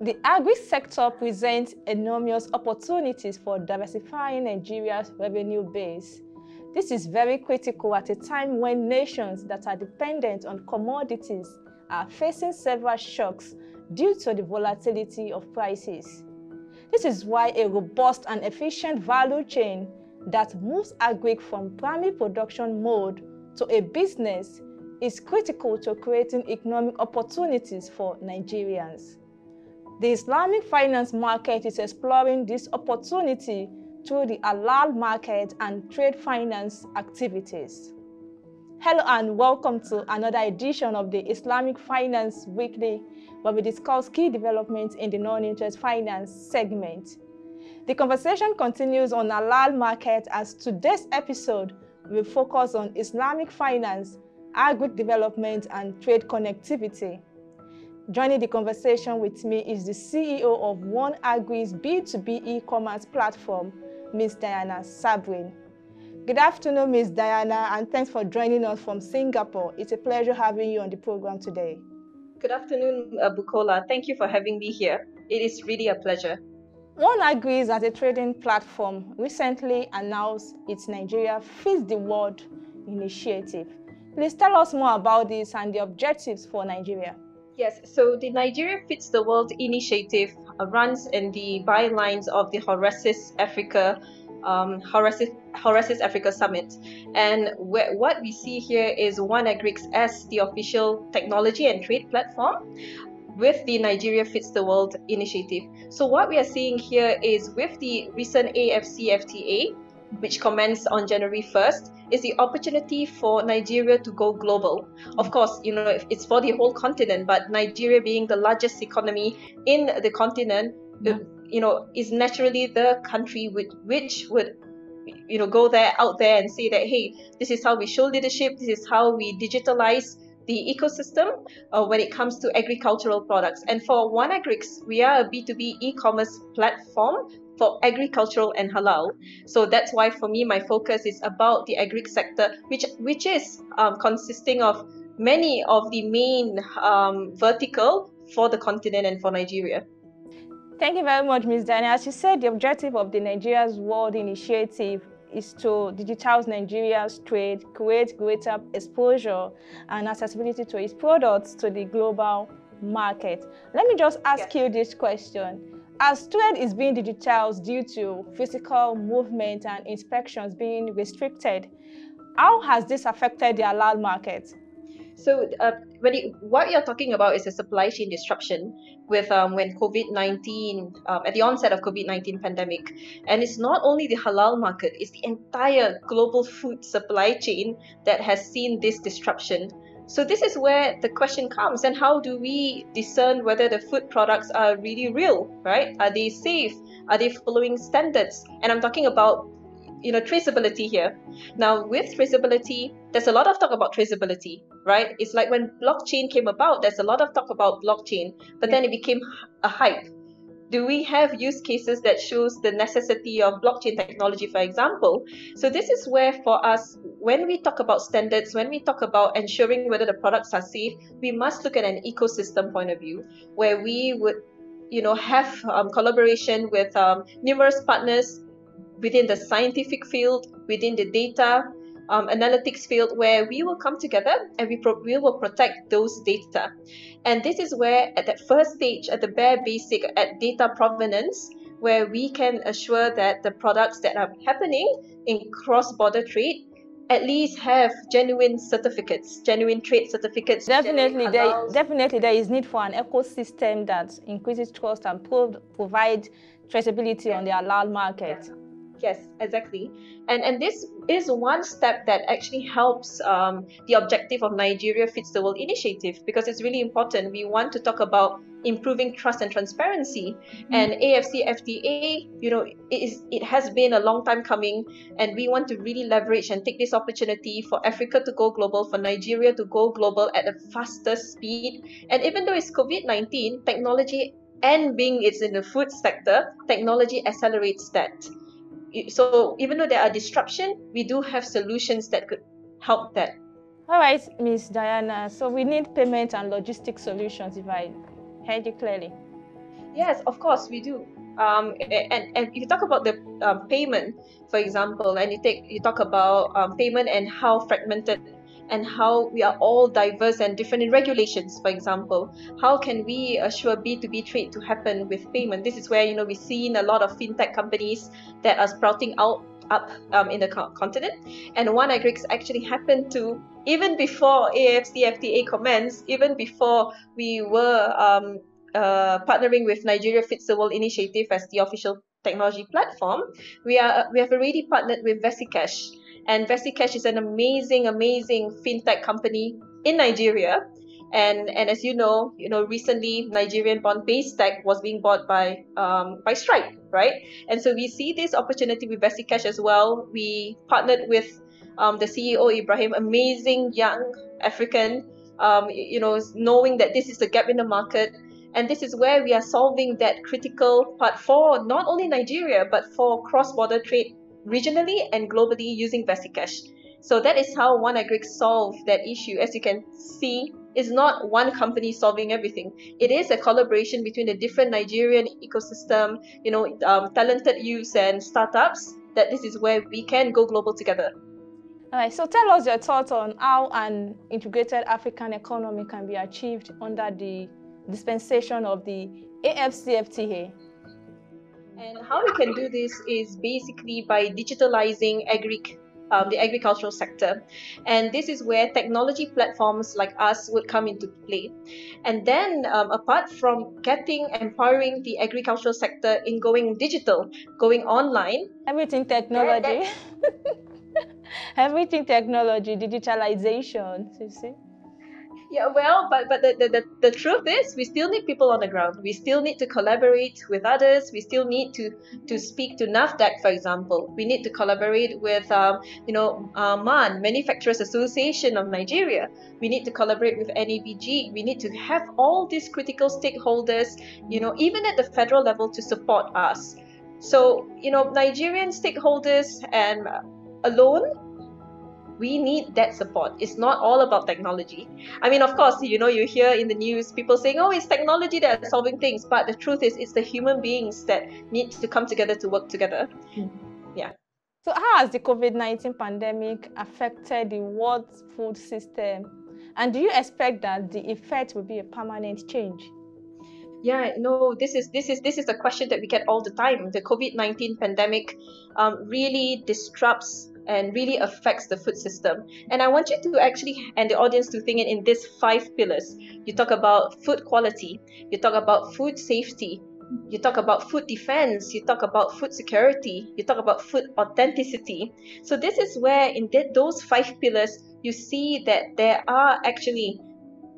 The agri sector presents enormous opportunities for diversifying Nigeria's revenue base. This is very critical at a time when nations that are dependent on commodities are facing several shocks due to the volatility of prices. This is why a robust and efficient value chain that moves agri from primary production mode to a business is critical to creating economic opportunities for Nigerians. The Islamic finance market is exploring this opportunity through the Halal Market and trade finance activities. Hello and welcome to another edition of the Islamic Finance Weekly, where we discuss key developments in the non-interest finance segment. The conversation continues on Halal Market, as today's episode will focus on Islamic finance, Agric Development and Trade Connectivity. Joining the conversation with me is the CEO of OneAgrix B2B e-commerce platform, Ms. Diana Sabrain. Good afternoon, Ms. Diana, and thanks for joining us from Singapore. It's a pleasure having you on the program today. Good afternoon, Bukola. Thank you for having me here. It is really a pleasure. OneAgrix, as a trading platform, recently announced its Nigeria Feeds the World initiative. Please tell us more about this and the objectives for Nigeria. Yes, so the Nigeria Feeds the World initiative runs in the bylines of the Horasis Africa Summit. And what we see here is OneAgrix as the official technology and trade platform with the Nigeria Feeds the World initiative. So what we are seeing here is, with the recent AFCFTA, which commenced on January 1st, is the opportunity for Nigeria to go global. Of course, it's for the whole continent, but Nigeria being the largest economy in the continent, is naturally the country which would go out there and say that, hey, this is how we show leadership, this is how we digitalize the ecosystem when it comes to agricultural products. And for OneAgrix, we are a B2B e-commerce platform for agricultural and halal. So that's why, for me, my focus is about the agri sector, which is consisting of many of the main vertical for the continent and for Nigeria. Thank you very much, Ms. Diana. As you said, the objective of the Nigeria's World Initiative is to digitize Nigeria's trade, create greater exposure and accessibility to its products to the global market. Let me just ask you this question. As trade is being digitized due to physical movement and inspections being restricted, how has this affected the halal market? So what you're talking about is a supply chain disruption with when COVID-19, at the onset of COVID-19 pandemic. And it's not only the halal market, it's the entire global food supply chain that has seen this disruption. So this is where the question comes, and how do we discern whether the food products are really real, right? Are they safe? Are they following standards? And I'm talking about traceability here. Now, with traceability, there's a lot of talk about traceability, right? It's like when blockchain came about, there's a lot of talk about blockchain, but then it became a hype. Do we have use cases that shows the necessity of blockchain technology, for example? So this is where, for us, when we talk about standards, when we talk about ensuring whether the products are safe, we must look at an ecosystem point of view, where we would have collaboration with numerous partners within the scientific field, within the data analytics field, where we will come together and we will protect those data. And this is where, at that first stage, at the bare basic, at data provenance, where we can assure that the products that are happening in cross-border trade at least have genuine certificates, genuine trade certificates. Definitely there is need for an ecosystem that increases trust and provide traceability on the halal market. Yes, exactly. And this is one step that actually helps the objective of Nigeria Feeds the World initiative, because it's really important. We want to talk about improving trust and transparency. And AFCFTA, it has been a long time coming, and we want to really leverage and take this opportunity for Africa to go global, for Nigeria to go global at a faster speed. And even though it's COVID-19, technology, and being it's in the food sector, technology accelerates that. So even though there are disruptions, we do have solutions that could help that. All right, Ms. Diana. So we need payment and logistic solutions, if I heard you clearly. Yes, of course we do. And if you talk about the payment, for example, and you talk about payment and how fragmented and how we are all diverse and different in regulations, for example, how can we assure B2B trade to happen with payment? This is where we've seen a lot of fintech companies that are sprouting out up in the continent, and OneAgrix actually happened to, even before AFCFTA commenced, even before we were partnering with Nigeria Fits the World Initiative as the official technology platform, we have already partnered with VesiCash, and VesiCash is an amazing fintech company in Nigeria. And as you know, recently Nigerian bond Paystack was being bought by Stripe, right? And so we see this opportunity with VesiCash as well. We partnered with the CEO Ibrahim, amazing young African, knowing that this is a gap in the market. And this is where we are solving that critical part for not only Nigeria, but for cross-border trade regionally and globally using VesiCash. So that is how OneAgrix solve that issue. As you can see, it's not one company solving everything. It is a collaboration between the different Nigerian ecosystem, talented youths and startups, that this is where we can go global together. All right, so tell us your thoughts on how an integrated African economy can be achieved under the dispensation of the AFCFTA. And how we can do this is basically by digitalizing the agricultural sector. And this is where technology platforms like us would come into play. And then apart from empowering the agricultural sector in going digital, going online. Everything technology. Everything technology, digitalization, you see? Yeah, well, but the truth is, we still need people on the ground. We still need to collaborate with others. We still need to speak to NAFDAC, for example. We need to collaborate with, MAN, Manufacturers Association of Nigeria. We need to collaborate with NABG. We need to have all these critical stakeholders, even at the federal level, to support us. So, Nigerian stakeholders and alone, we need that support. It's not all about technology. I mean, of course, you hear in the news people saying, oh, it's technology that is solving things. But the truth is, it's the human beings that need to come together to work together. Yeah. So how has the COVID-19 pandemic affected the world food system? And do you expect that the effect will be a permanent change? Yeah, no, this is a question that we get all the time. The COVID-19 pandemic really disrupts and really affects the food system. And I want you to actually, and the audience, to think it in these 5 pillars. You talk about food quality, you talk about food safety, you talk about food defense, you talk about food security, you talk about food authenticity. So this is where in those 5 pillars, you see that there are actually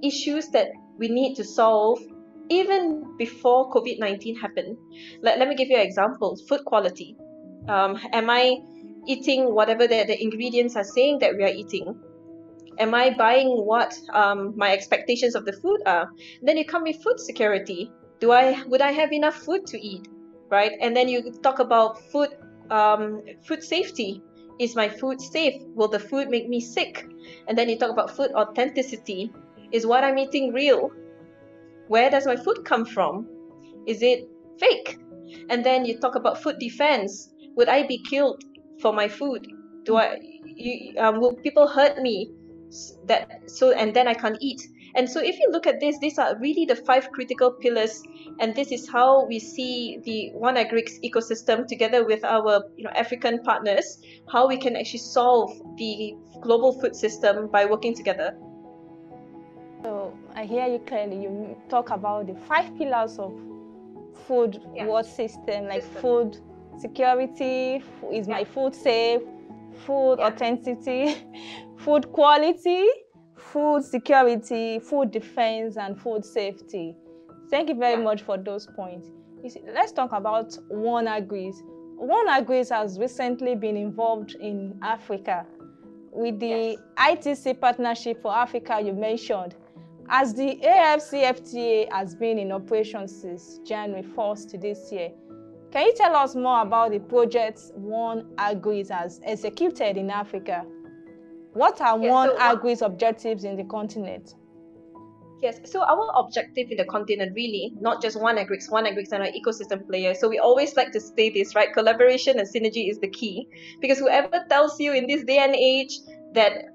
issues that we need to solve even before COVID-19 happened. Let me give you an example. Food quality. Am I eating whatever the ingredients are saying that we are eating? Am I buying what my expectations of the food are? Then you come with food security. Would I have enough food to eat, right? And then you talk about food safety. Is my food safe? Will the food make me sick? And then you talk about food authenticity. Is what I'm eating real? Where does my food come from? Is it fake? And then you talk about food defense. Would I be killed for my food? Will people hurt me and then I can't eat? And so if you look at this, these are really the 5 critical pillars, and this is how we see the OneAgrix ecosystem together with our African partners, how we can actually solve the global food system by working together. So I hear you clearly. You talk about the 5 pillars of food world system, like food security, is my food safe, food authenticity, food quality, food security, food defense, and food safety. Thank you very much for those points. Let's talk about OneAgrix. OneAgrix has recently been involved in Africa with the ITC Partnership for Africa you mentioned. As the AFCFTA has been in operation since January 1st this year, can you tell us more about the projects OneAgrix has executed in Africa? What are OneAgrix objectives in the continent? Yes, so our objective in the continent really, not just OneAgrix and our ecosystem player. So we always like to say this, right? Collaboration and synergy is the key. Because whoever tells you in this day and age that,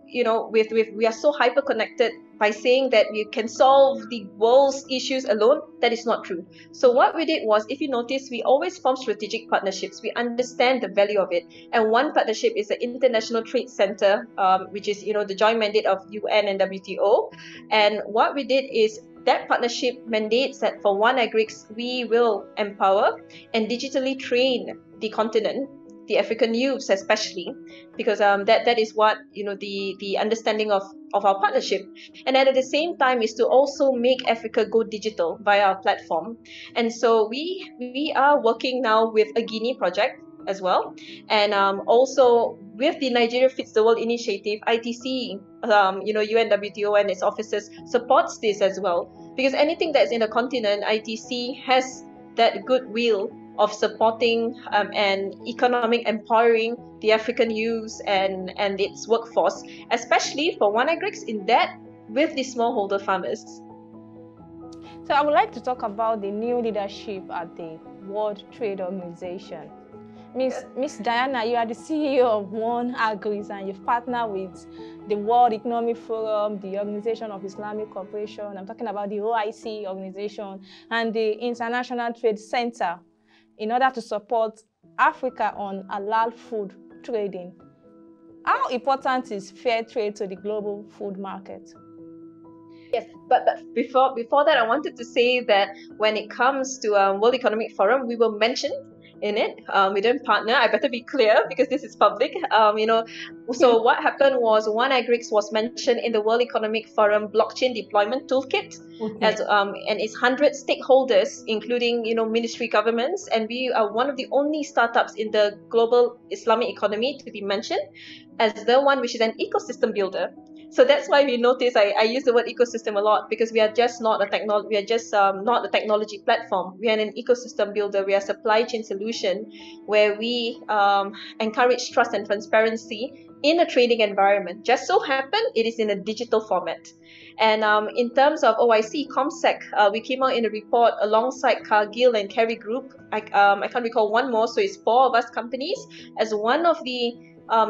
with we are so hyper connected by saying that we can solve the world's issues alone, that is not true. So what we did was, if you notice, we always form strategic partnerships. We understand the value of it. And one partnership is the International Trade Center, which is, the joint mandate of UN and WTO. And what we did is that partnership mandates that for OneAgrix, we will empower and digitally train the continent, the African youths especially, because that is what the understanding of our partnership. And then at the same time is to also make Africa go digital via our platform. And so we are working now with a Guinea project as well, and also with the Nigeria Fits the World initiative, ITC, UNWTO and its offices supports this as well, because anything that's in the continent, ITC has that goodwill of supporting and economic empowering the African youth and its workforce, especially for OneAgrix in that with the smallholder farmers. So I would like to talk about the new leadership at the World Trade Organization. Miss Diana, you are the CEO of OneAgrix and you've partnered with the World Economic Forum, the Organization of Islamic Cooperation, I'm talking about the OIC organization, and the International Trade Center in order to support Africa on halal food trading. How important is fair trade to the global food market? Yes, but before that, I wanted to say that when it comes to World Economic Forum, we were mentioned in it. We didn't partner. I better be clear because this is public. So what happened was OneAgrix was mentioned in the World Economic Forum Blockchain Deployment Toolkit, as and it's 100 stakeholders, including ministry governments, and we are one of the only startups in the global Islamic economy to be mentioned as the one which is an ecosystem builder. So that's why we notice I use the word ecosystem a lot, because we are just not a not a technology platform. We are an ecosystem builder. We are a supply chain solution where we encourage trust and transparency in a trading environment. Just so happen it is in a digital format. And in terms of OIC, ComSec, we came out in a report alongside Cargill and Kerry Group. I can't recall one more, so it's 4 of us companies as one of the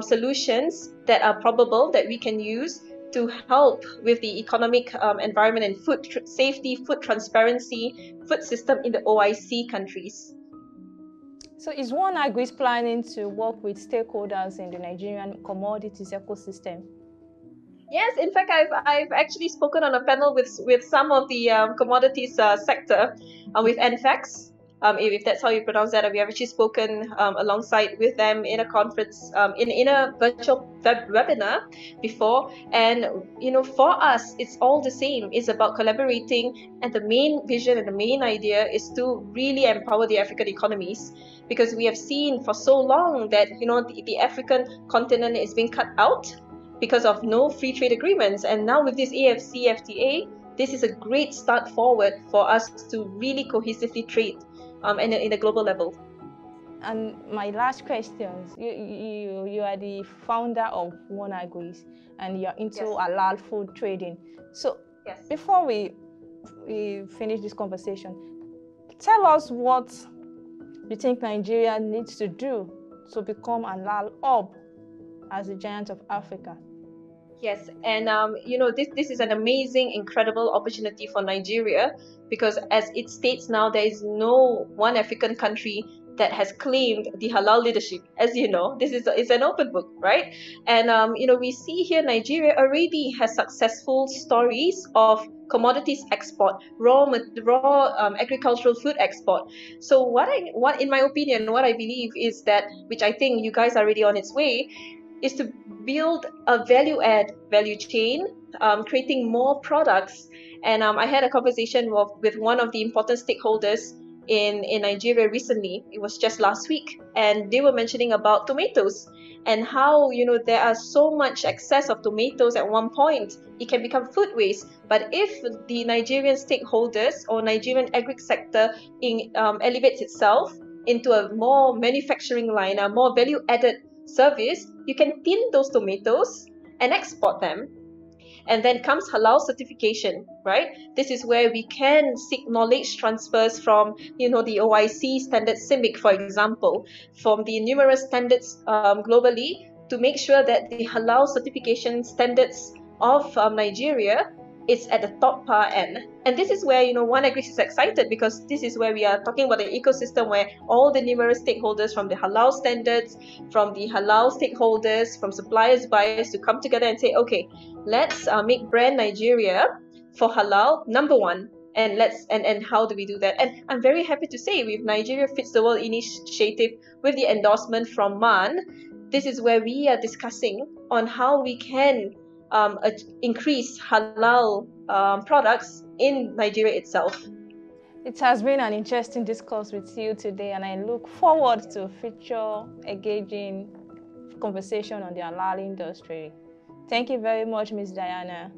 solutions that are probable that we can use to help with the economic environment and food safety, food transparency, food system in the OIC countries. So is OneAgrix planning to work with stakeholders in the Nigerian commodities ecosystem? Yes, in fact, I've actually spoken on a panel with some of the commodities sector, with NFAX. If that's how you pronounce that, we have actually spoken alongside with them in a conference, in a virtual webinar before. And for us, it's all the same. It's about collaborating, and the main vision and the main idea is to really empower the African economies, because we have seen for so long that the African continent is being cut out because of no free trade agreements, and now with this AFCFTA, this is a great start forward for us to really cohesively trade in a global level. And my last question, you are the founder of OneAgrix and you're into halal food trading. So before we finish this conversation, tell us what you think Nigeria needs to do to become an halal hub as a giant of Africa. Yes, and this is an amazing, incredible opportunity for Nigeria, because as it states now, there is no one African country that has claimed the halal leadership. As you know, it's an open book, right? And we see here Nigeria already has successful stories of commodities export, raw agricultural food export. So what in my opinion, what I believe is that, which I think you guys are already on its way, is to build a value chain, creating more products. And I had a conversation with one of the important stakeholders in Nigeria recently. It was just last week, and they were mentioning about tomatoes and how there are so much excess of tomatoes at one point, it can become food waste. But if the Nigerian stakeholders or Nigerian agri sector elevates itself into a more manufacturing line, a more value-added service, you can tin those tomatoes and export them. And then comes halal certification, right? This is where we can seek knowledge transfers from, the OIC standard CIMIC, for example, from the numerous standards globally, to make sure that the halal certification standards of Nigeria is at the top par end. And this is where, OneAgrix is excited, because this is where we are talking about the ecosystem where all the numerous stakeholders from the halal standards, from the halal stakeholders, from suppliers, buyers, to come together and say, okay, let's make brand Nigeria for halal number one. And how do we do that? And I'm very happy to say, with Nigeria Fits the World initiative, with the endorsement from MAN, this is where we are discussing on how we can increase halal products in Nigeria itself. It has been an interesting discourse with you today, and I look forward to future engaging conversation on the halal industry. Thank you very much, Ms. Diana.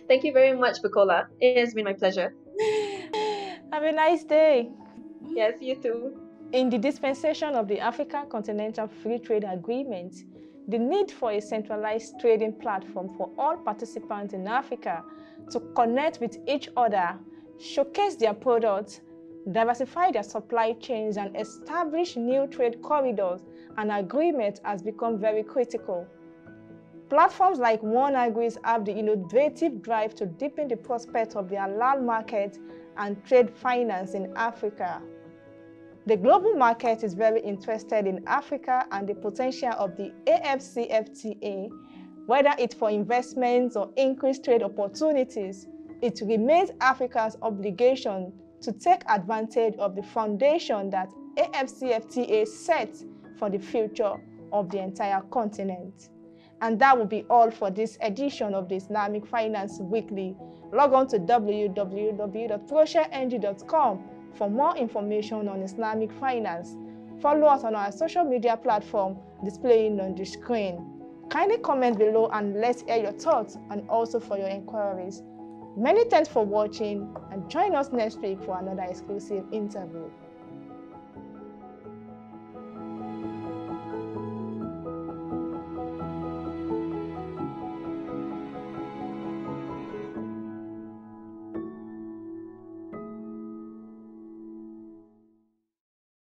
Thank you very much, Bukola. It has been my pleasure. Have a nice day. Yes, you too. In the dispensation of the African Continental Free Trade Agreement, the need for a centralized trading platform for all participants in Africa to connect with each other, showcase their products, diversify their supply chains, and establish new trade corridors and agreements has become very critical. Platforms like OneAgrix have the innovative drive to deepen the prospects of the halal market and trade finance in Africa. The global market is very interested in Africa and the potential of the AfCFTA, whether it's for investments or increased trade opportunities. It remains Africa's obligation to take advantage of the foundation that AfCFTA sets for the future of the entire continent. And that will be all for this edition of the Islamic Finance Weekly. Log on to www.WebTVNG.com for more information on Islamic finance. Follow us on our social media platform displaying on the screen. Kindly comment below and let's hear your thoughts, and also for your inquiries. Many thanks for watching, and join us next week for another exclusive interview.